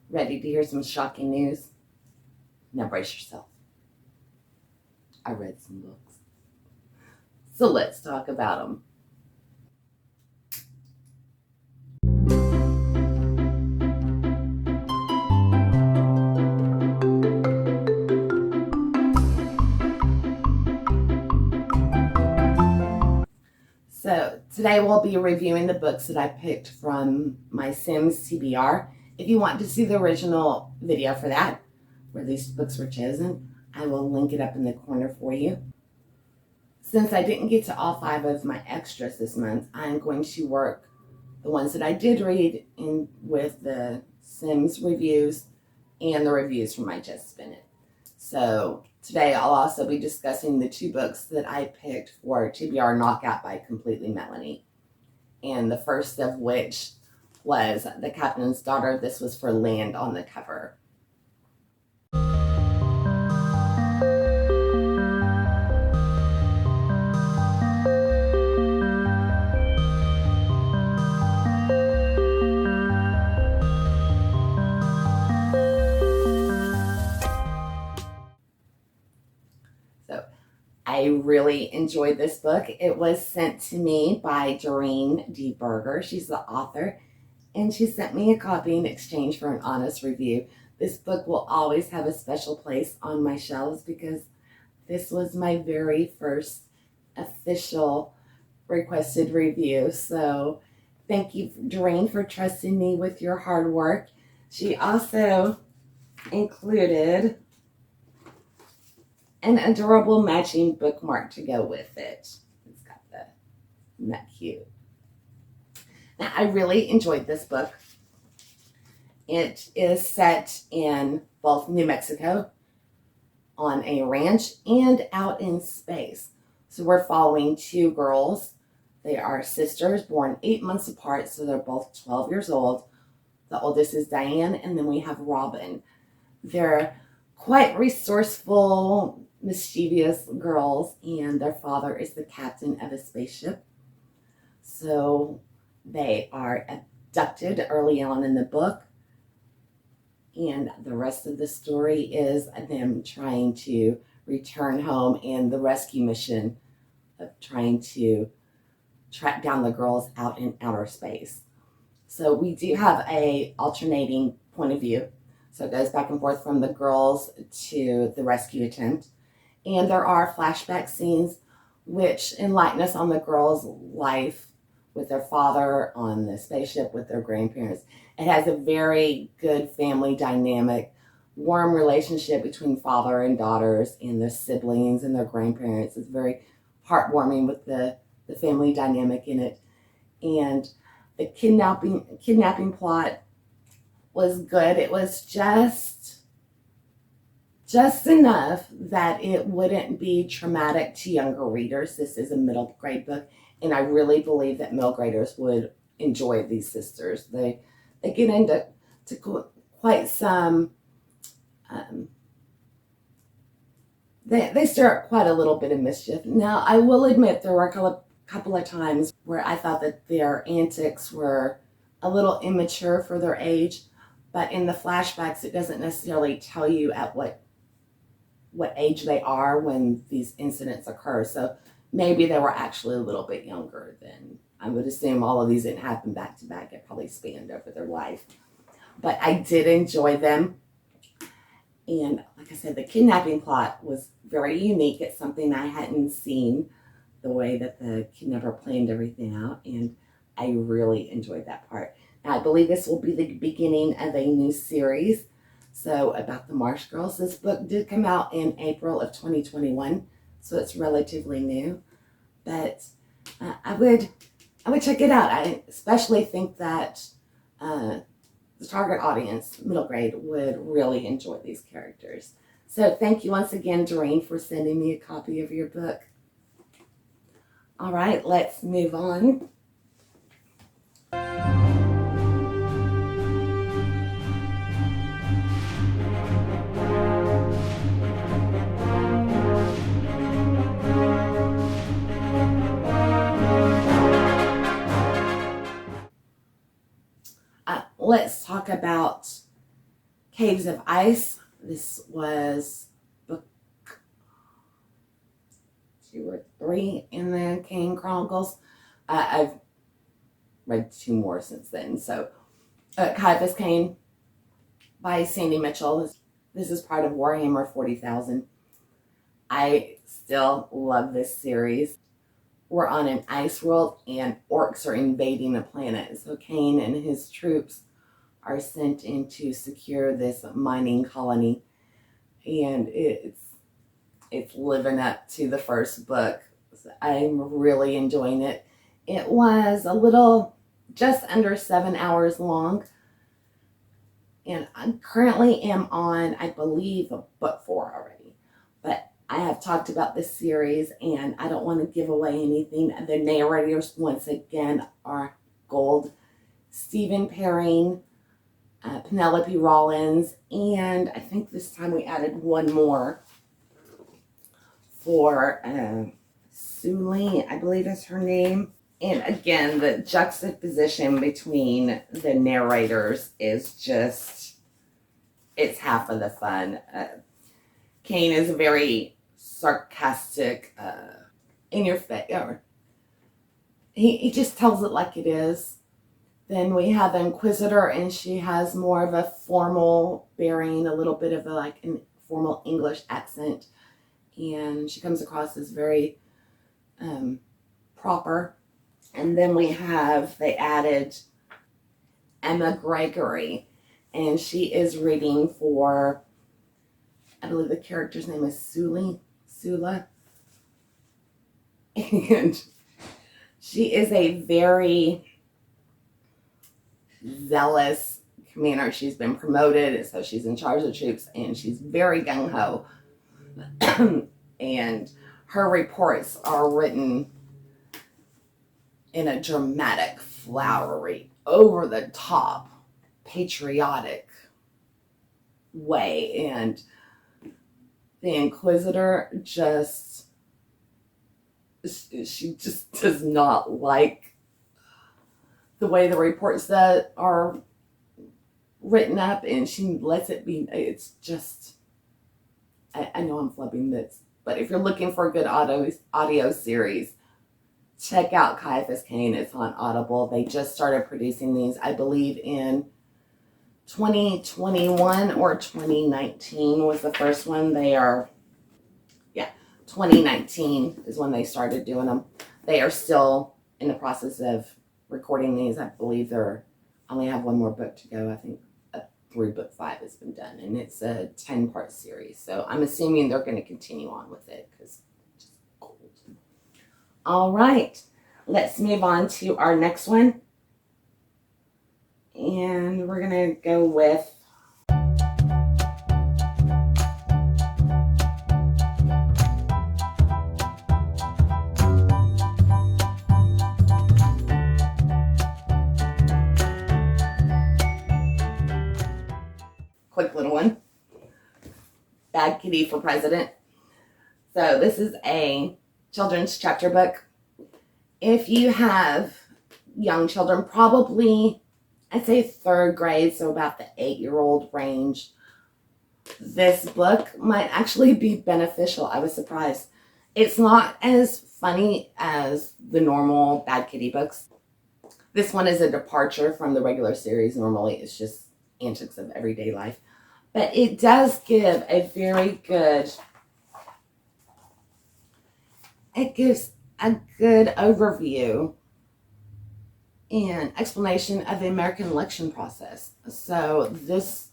Ready to hear some shocking news? Now brace yourself. I read some books. So let's talk about them. So today we'll be reviewing the books that I picked from my Sims TBR. If you want to see the original video for that, where these books were chosen, I will link it up in the corner for you. Since I didn't get to all 5 of my extras this month, I'm going to work the ones that I did read in with the Sims reviews and the reviews from my Just Spin It. So today I'll also be discussing the 2 books that I picked for TBR Knockout by Completely Melanie. And the first of which was The Captain's Daughter. This was for Land on the cover. I really enjoyed this book. It was sent to me by Doreen D. Berger. She's the author, and she sent me a copy in exchange for an honest review. This book will always have a special place on my shelves because this was my very first official requested review. So thank you, Doreen, for trusting me with your hard work. She also included an adorable matching bookmark to go with it. It's got isn't that cute? Now, I really enjoyed this book. It is set in both New Mexico, on a ranch, and out in space. So we're following 2 girls. They are sisters, born 8 months apart, so they're both 12 years old. The oldest is Diane, and then we have Robin. They're quite resourceful, mischievous girls, and their father is the captain of a spaceship. So they are abducted early on in the book, and the rest of the story is them trying to return home and the rescue mission of trying to track down the girls out in outer space. So we do have a alternating point of view. So it goes back and forth from the girls to the rescue attempt. And there are flashback scenes which enlighten us on the girls' life with their father on the spaceship with their grandparents. It has a very good family dynamic, warm relationship between father and daughters and their siblings and their grandparents. It's very heartwarming with the family dynamic in it. And the kidnapping plot was good. It was just enough that it wouldn't be traumatic to younger readers. This is a middle grade book, and I really believe that middle graders would enjoy these sisters. They get into quite some, they stir up quite a little bit of mischief. Now, I will admit there were a couple of times where I thought that their antics were a little immature for their age, but in the flashbacks, it doesn't necessarily tell you at what age they are when these incidents occur. So maybe they were actually a little bit younger than, I would assume all of these didn't happen back to back. It probably spanned over their life. But I did enjoy them. And like I said, the kidnapping plot was very unique. It's something I hadn't seen, the way that the kidnapper planned everything out. And I really enjoyed that part. Now, I believe this will be the beginning of a new series. So about the Marsh Girls. This book did come out in April of 2021, so it's relatively new. But I would check it out. I especially think that the target audience, middle grade, would really enjoy these characters. So thank you once again, Doreen, for sending me a copy of your book. All right, let's move on. Let's talk about Caves of Ice. This was book 2 or 3 in the Cain Chronicles. I've read 2 more since then. So, Ciaphas Cain by Sandy Mitchell. This is part of Warhammer 40,000. I still love this series. We're on an ice world and orcs are invading a planet. So Cain and his troops are sent in to secure this mining colony. And it's living up to the first book. So I'm really enjoying it. It was a little, just under 7 hours long. And I currently am on, I believe, book 4 already. But I have talked about this series, and I don't want to give away anything. The narrators, once again, are gold. Stephen Perrin, Penelope Rollins, and I think this time we added one more for Sully, I believe is her name. And again, the juxtaposition between the narrators is just, it's half of the fun. Cain is a very sarcastic, in your face, or he just tells it like it is. Then we have the Inquisitor, and she has more of a formal bearing, a little bit of a formal English accent, and she comes across as very proper. And then they added Emma Gregory, and she is reading for, I believe the character's name is Sula. And she is a very zealous commander. She's been promoted, so she's in charge of troops, and she's very gung-ho. And her reports are written in a dramatic, flowery, over-the-top, patriotic way. And the Inquisitor she just does not like the way the reports that are written up, and she lets it be. It's just, I know I'm flubbing this, but if you're looking for a good audio series, check out Ciaphas Cain. It's on Audible. They just started producing these, I believe, in 2021 or 2019 was the first one. 2019 is when they started doing them. They are still in the process of recording these. I believe I only have one more book to go. I think through book 5 has been done, and it's a 10-part series. So I'm assuming they're going to continue on with it because it's just gold. All right, let's move on to our next one. And we're going to go with quick little one. Bad Kitty for President. So this is a children's chapter book. If you have young children, probably, I'd say 3rd grade, so about the 8-year-old range, this book might actually be beneficial. I was surprised. It's not as funny as the normal Bad Kitty books. This one is a departure from the regular series. Normally it's just antics of everyday life. But it does give a very good, it gives a good overview and explanation of the American election process. So this,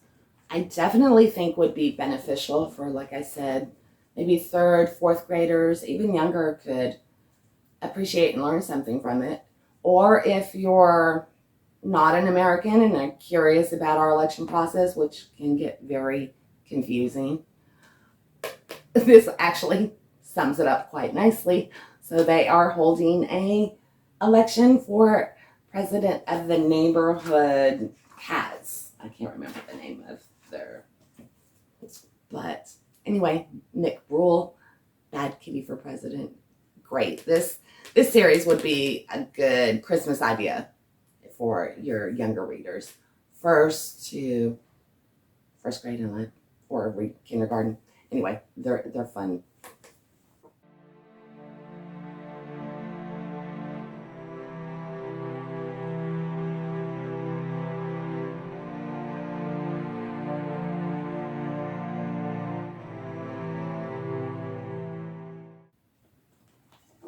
I definitely think would be beneficial for, like I said, maybe 3rd, 4th graders, even younger could appreciate and learn something from it. Or if you're not an American and are curious about our election process, which can get very confusing, this actually sums it up quite nicely. So they are holding a election for president of the neighborhood cats. I can't remember the name of their, but anyway, Nick Bruel, Bad Kitty for President. Great. This series would be a good Christmas idea for your younger readers. 1st to first grade or kindergarten. Anyway, they're fun.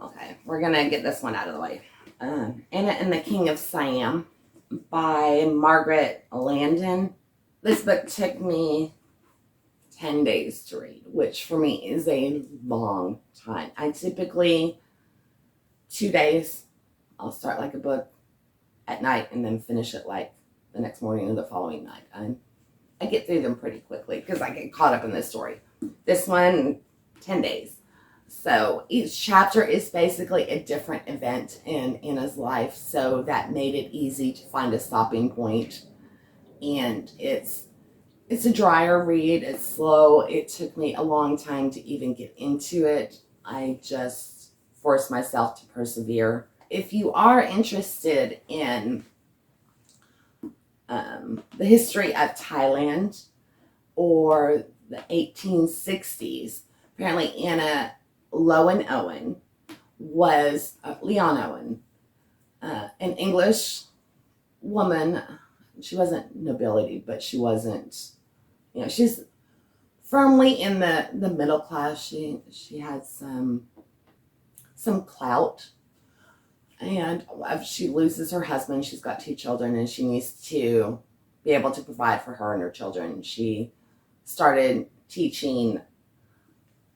Okay, we're gonna get this one out of the way. Anna and the King of Siam by Margaret, Landon. This book took me 10 days to read, which for me is a long time. I typically, 2 days, I'll start like a book at night and then finish it like the next morning or the following night. I get through them pretty quickly because I get caught up in this story. This one, 10 days. So each chapter is basically a different event in Anna's life, so that made it easy to find a stopping point. And it's a drier read. It's slow. It took me a long time to even get into it. I just forced myself to persevere. If you are interested in the history of Thailand or the 1860s, apparently Anna Leon Owen was an English woman. She wasn't nobility, but she wasn't, she's firmly in the middle class. She had some clout, and she loses her husband. She's got 2 children, and she needs to be able to provide for her and her children. She started teaching,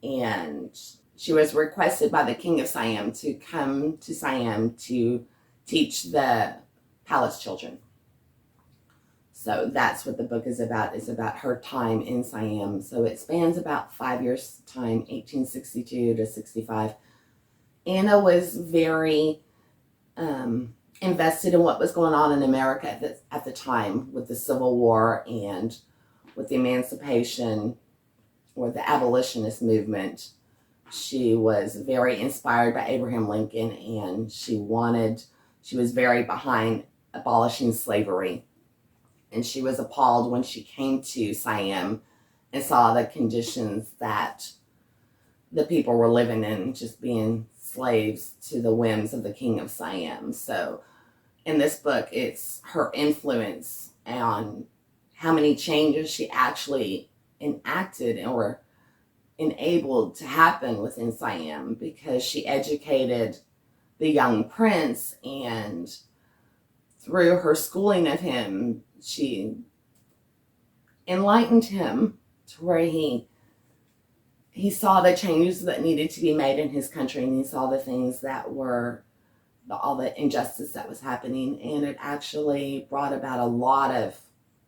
and she was requested by the King of Siam to come to Siam to teach the palace children. So that's what the book is about. It's about her time in Siam. So it spans about 5 years' time, 1862 to 65. Anna was very invested in what was going on in America at the time with the Civil War and with the emancipation or the abolitionist movement. She was very inspired by Abraham Lincoln, and she was very behind abolishing slavery. And she was appalled when she came to Siam and saw the conditions that the people were living in, just being slaves to the whims of the King of Siam. So in this book, it's her influence on how many changes she actually enacted or enabled to happen within Siam, because she educated the young prince, and through her schooling of him, she enlightened him to where he saw the changes that needed to be made in his country, and he saw the things that were all the injustice that was happening, and it actually brought about a lot of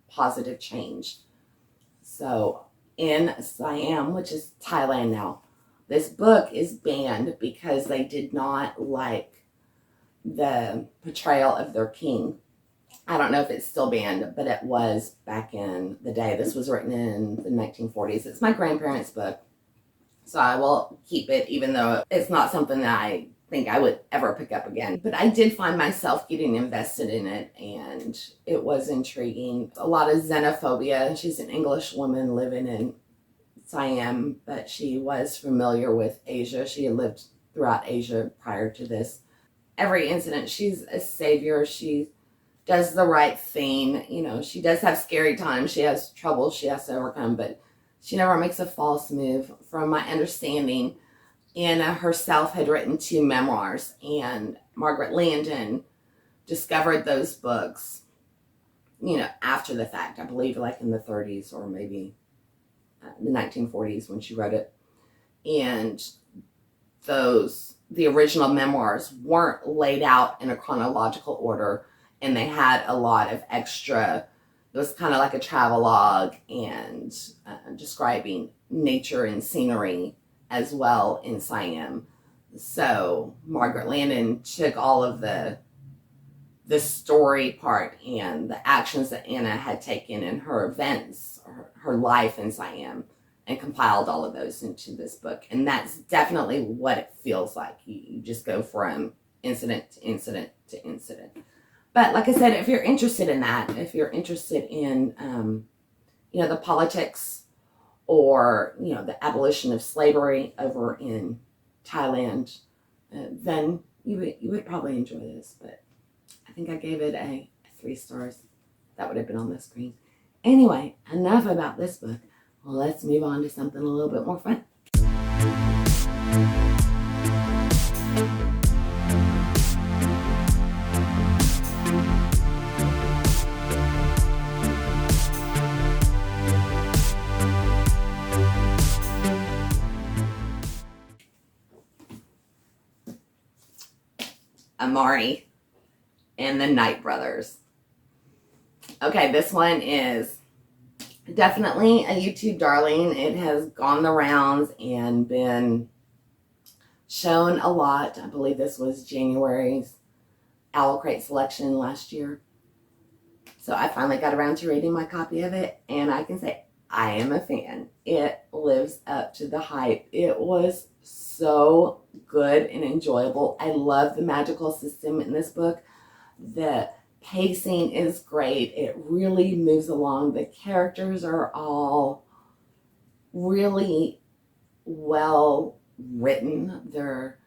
positive change. So in Siam, which is Thailand now, this book is banned because they did not like the portrayal of their king. I don't know if it's still banned, but it was back in the day. This was written in the 1940s. It's my grandparents' book, so I will keep it, even though it's not something that I think I would ever pick up again. But I did find myself getting invested in it, and it was intriguing. A lot of xenophobia. She's an English woman living in Siam, but she was familiar with Asia. She had lived throughout Asia prior to this. Every incident, she's a savior. She does the right thing. She does have scary times. She has trouble she has to overcome, but she never makes a false move. From my understanding, Anna herself had written 2 memoirs, and Margaret Landon discovered those books, after the fact. I believe like in the 30s or maybe the 1940s when she wrote it. And the original memoirs weren't laid out in a chronological order, and they had a lot of extra. It was kind of like a travelogue and describing nature and scenery as well in Siam. So Margaret Landon took all of the story part and the actions that Anna had taken in her events, her life in Siam, and compiled all of those into this book. And that's definitely what it feels like. You just go from incident to incident to incident. But like I said, if you're interested in that, if you're interested in the politics or, the abolition of slavery over in Thailand, then you would probably enjoy this. But I think I gave it a 3 stars. That would have been on the screen. Anyway, enough about this book. Well, let's move on to something a little bit more fun. Amari and the Knight Brothers. Okay, this one is definitely a YouTube darling. It has gone the rounds and been shown a lot. I believe this was January's Owl Crate selection last year. So I finally got around to reading my copy of it, and I can say I am a fan. It lives up to the hype. It was so good and enjoyable. I love the magical system in this book. The pacing is great. It really moves along. The characters are all really well written. They're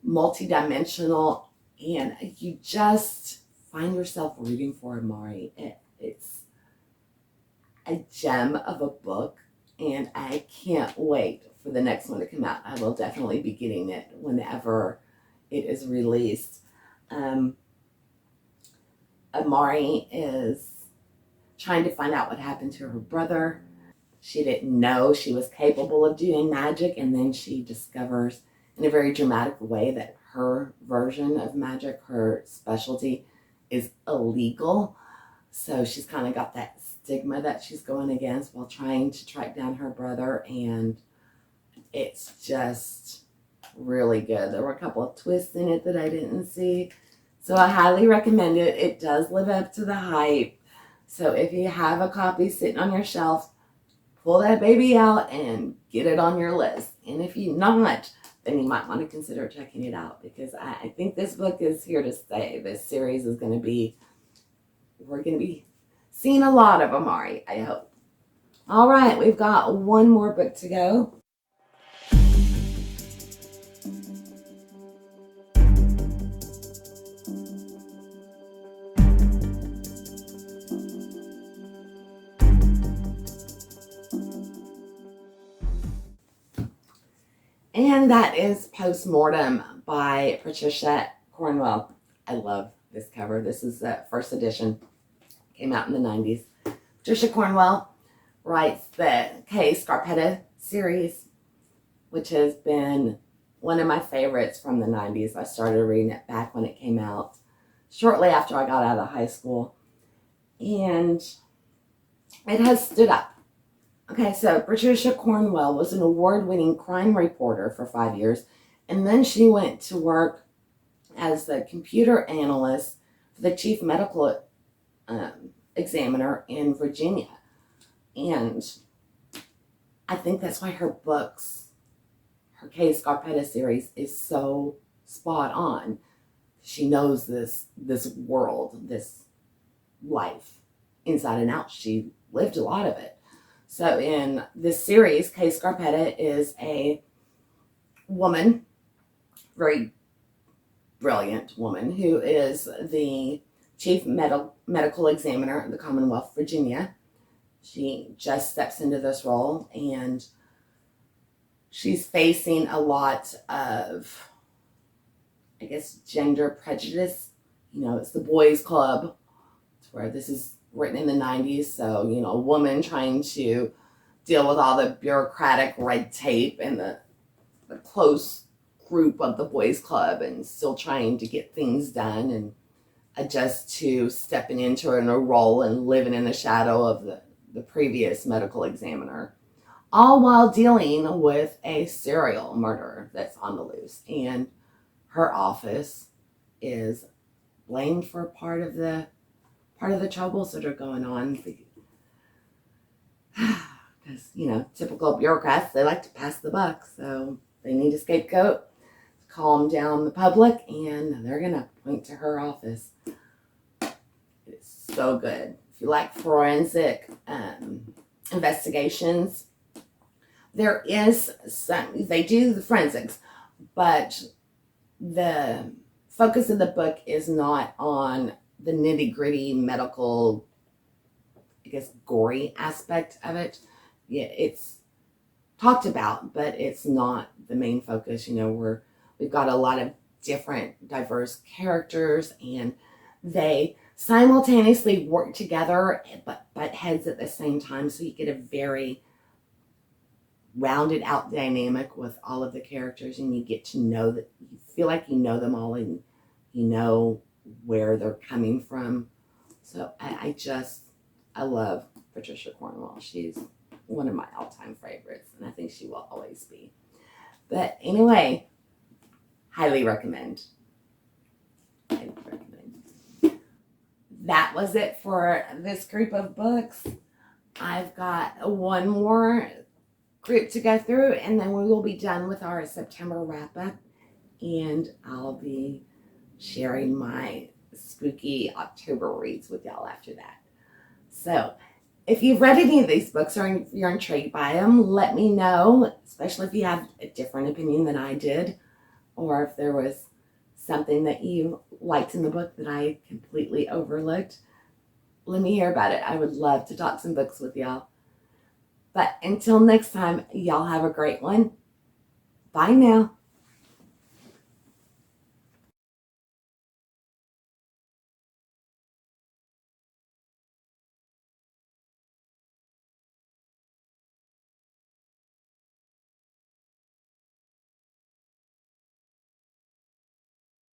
multidimensional, and you just find yourself rooting for Amari. It's a gem of a book, and I can't wait for the next one to come out. I will definitely be getting it whenever it is released. Amari is trying to find out what happened to her brother. She didn't know she was capable of doing magic, and then she discovers in a very dramatic way that her version of magic, her specialty, is illegal. So she's kind of got that stigma that she's going against while trying to track down her brother, and it's just really good. There were a couple of twists in it that I didn't see, so I highly recommend it. It does live up to the hype. So if you have a copy sitting on your shelf, pull that baby out and get it on your list. And if you not, then you might want to consider checking it out, because I think this book is here to stay. This series is going to be, we're going to be seeing a lot of Amari, I hope. All right, we've got one more book to go. And that is Postmortem by Patricia Cornwell. I love this cover. This is the first edition. Came out in the 90s. Patricia Cornwell writes the Kay Scarpetta series, which has been one of my favorites from the 90s. I started reading it back when it came out, shortly after I got out of high school. And it has stood up. Okay, so Patricia Cornwell was an award-winning crime reporter for 5 years, and then she went to work as the computer analyst for the chief medical examiner in Virginia. And I think that's why her books, her Kay Scarpetta series, is so spot on. She knows this world, this life, inside and out. She lived a lot of it. So in this series, Kay Scarpetta is a woman, very brilliant woman, who is the chief medical examiner of the Commonwealth of Virginia. She just steps into this role, and she's facing a lot of, I guess, gender prejudice. It's the boys' club. It's where this is written in the 90s, so, a woman trying to deal with all the bureaucratic red tape and the close group of the boys club, and still trying to get things done and adjust to stepping into a role and living in the shadow of the previous medical examiner, all while dealing with a serial murderer that's on the loose. And her office is blamed for part of the troubles that are going on, because typical bureaucrats, they like to pass the buck, so they need a scapegoat to calm down the public, and they're gonna point to her office. It's so good. If you like forensic investigations. There is some, they do the forensics, but the focus of the book is not on the nitty-gritty medical, I guess, gory aspect of it. Yeah, it's talked about, but it's not the main focus. You know, we've got a lot of different diverse characters, and they simultaneously work together but butt heads at the same time, so you get a very rounded out dynamic with all of the characters, and you get to know that, you feel like you know them all and you know where they're coming from. So I love Patricia Cornwell. She's one of my all-time favorites, and I think she will always be. But anyway, highly recommend. Highly recommend. That was it for this group of books. I've got one more group to go through, and then we will be done with our September wrap-up, and I'll be sharing my spooky October reads with y'all after that. So if you've read any of these books or you're intrigued by them, let me know, especially if you have a different opinion than I did, or if there was something that you liked in the book that I completely overlooked. Let me hear about it. I would love to talk some books with y'all. But until next time, y'all have a great one. Bye now.